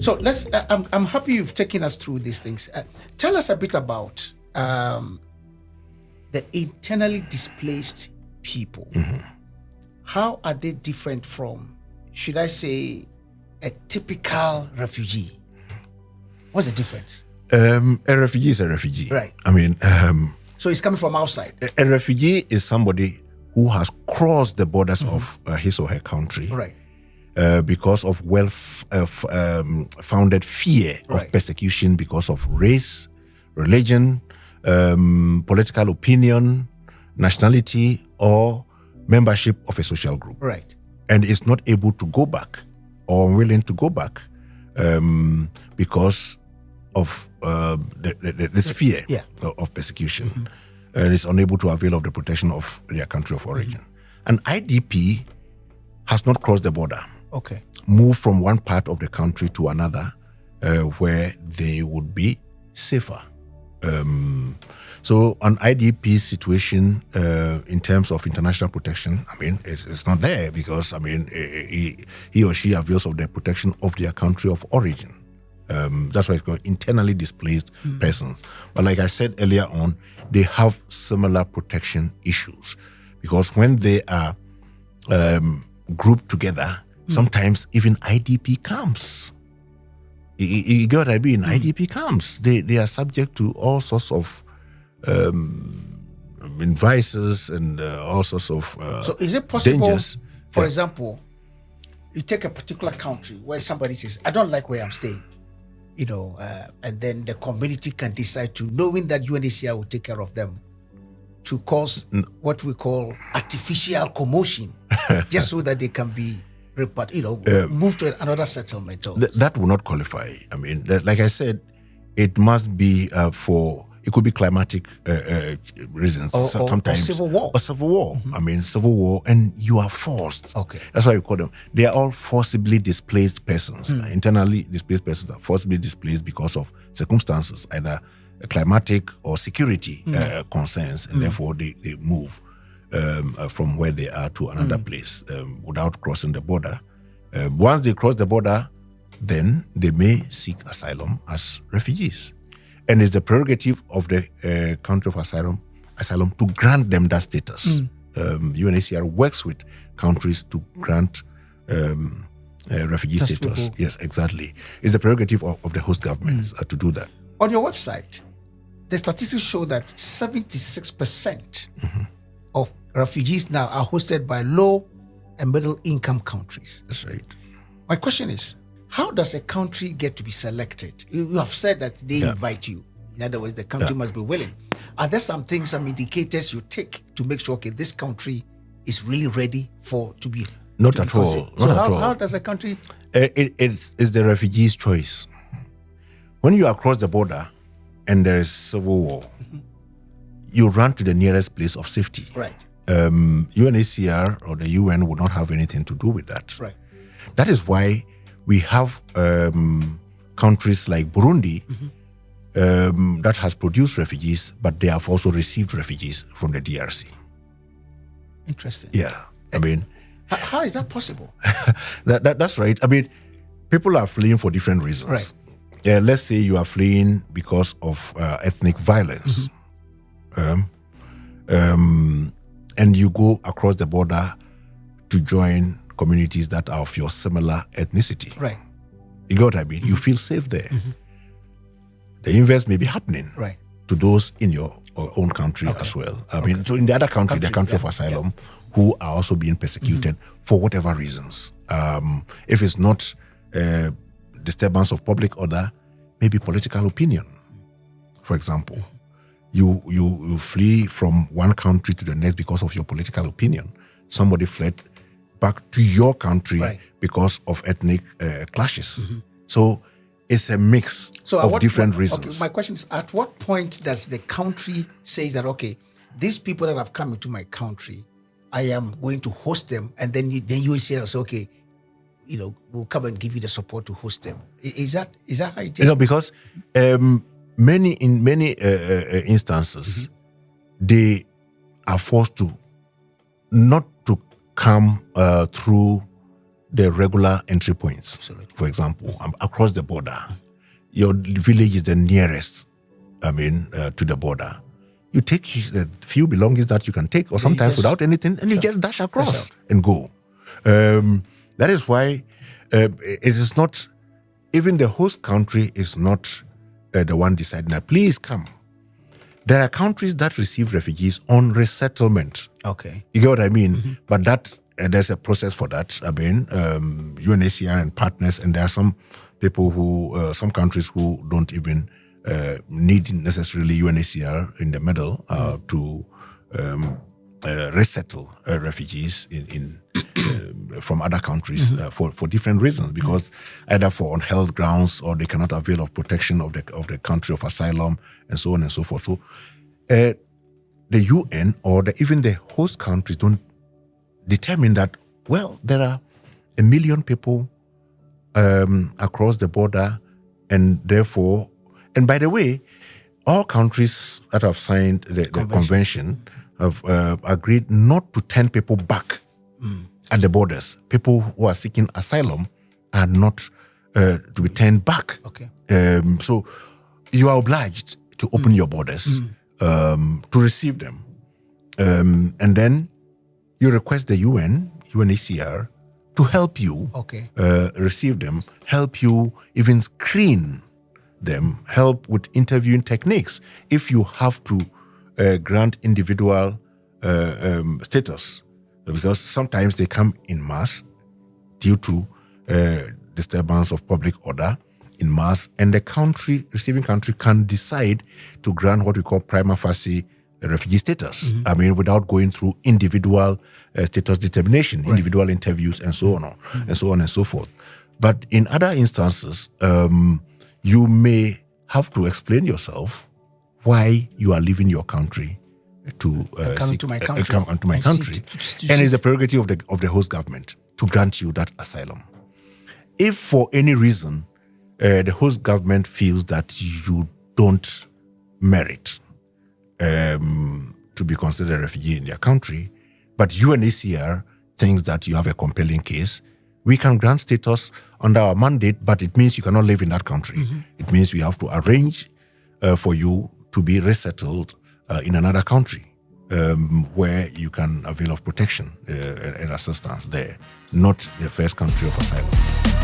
So let's. I'm happy you've taken us through these things. Tell us a bit about the internally displaced people. How are they different from, should I say, a typical refugee? What's the difference? A refugee is a refugee. Right. I mean, so he's coming from outside. A refugee is somebody who has crossed the borders of his or her country, Right. Because of founded fear of persecution because of race, religion, political opinion, nationality, or membership of a social group. Right. And is not able to go back or unwilling to go back because of this fear of persecution, and is unable to avail of the protection of their country of origin. An IDP has not crossed the border, moved from one part of the country to another where they would be safer. So an IDP situation in terms of international protection, I mean, it's not there because, I mean, he or she avails of the protection of their country of origin. That's why it's called internally displaced persons. But like I said earlier on, they have similar protection issues because when they are grouped together, sometimes even IDP camps. You get what I mean? IDP camps. They are subject to all sorts of vices and all sorts of so is it possible, dangers. For example, you take a particular country where somebody says, I don't like where I'm staying, and then the community can decide to, knowing that UNHCR will take care of them, to cause what we call artificial commotion, just so that they can be moved to another settlement. That will not qualify. I mean, like I said, it must be it could be climatic reasons. Sometimes or civil war. Or civil war. I mean, civil war, and you are forced. That's why we call them. They are all forcibly displaced persons. Internally displaced persons are forcibly displaced because of circumstances, either climatic or security concerns, and therefore they move from where they are to another place without crossing the border. Once they cross the border, then they may seek asylum as refugees. And it's the prerogative of the country of asylum to grant them that status. UNHCR works with countries to grant refugee status. Yes, exactly. It's the prerogative of the host governments to do that. On your website, the statistics show that 76% of refugees now are hosted by low and middle income countries. That's right. My question is, how does a country get to be selected? You have said that they invite you. In other words, the country must be willing. Are there some things, some indicators you take to make sure, this country is really ready to be? Not at all. How does a country? It's the refugee's choice. When you are across the border and there is civil war, you run to the nearest place of safety. Right. UNHCR or the UN would not have anything to do with that. Right. That is why we have countries like Burundi that has produced refugees, but they have also received refugees from the DRC. Interesting. Yeah. I mean, how is that possible? That's right. I mean, people are fleeing for different reasons. Right. Let's say you are fleeing because of ethnic violence. And you go across the border to join communities that are of your similar ethnicity. Right. You get what I mean? You feel safe there. The inverse may be happening to those in your own country as well. I mean, so in the other country, the country of asylum, who are also being persecuted for whatever reasons. If it's not disturbance of public order, maybe political opinion, for example. You flee from one country to the next because of your political opinion. Somebody fled back to your country because of ethnic clashes. So it's a mix of different reasons. My question is, at what point does the country say that, these people that have come into my country, I am going to host them, and then you say, we'll come and give you the support to host them. Is that how it is? Because in many instances, they are forced to not to come through the regular entry points. Absolutely. For example, across the border, your village is the nearest, to the border. You take the few belongings that you can take, or sometimes without anything, and you just dash across and go. That is why it is not, even the host country is not the one deciding that, please come. There are countries that receive refugees on resettlement. Okay. You get what I mean? But that there's a process for that. UNHCR and partners, and there are some people who, some countries who don't even need necessarily UNHCR in the middle to resettle refugees in from other countries for different reasons, because either for on health grounds, or they cannot avail of protection of the country of asylum, and so on and so forth. So the UN or even the host countries don't determine that, well, there are 1 million people across the border, and therefore, and by the way, all countries that have signed the convention have agreed not to turn people back at the borders. People who are seeking asylum are not to be turned back. Okay. So you are obliged to open your borders to receive them. And then you request the UNHCR to help you receive them, help you even screen them, help with interviewing techniques. If you have to grant individual status, because sometimes they come in mass due to disturbance of public order in mass, and the receiving country can decide to grant what we call prima facie refugee status. Without going through individual status determination, individual interviews, and so on, and so on and so forth. But in other instances, you may have to explain yourself why you are leaving your country to come to my country. Come onto my country, and it's the prerogative of the host government to grant you that asylum. If for any reason the host government feels that you don't merit to be considered a refugee in their country, but UNHCR thinks that you have a compelling case, we can grant status under our mandate, but it means you cannot live in that country. It means we have to arrange for you to be resettled in another country where you can avail of protection and assistance there, not the first country of asylum.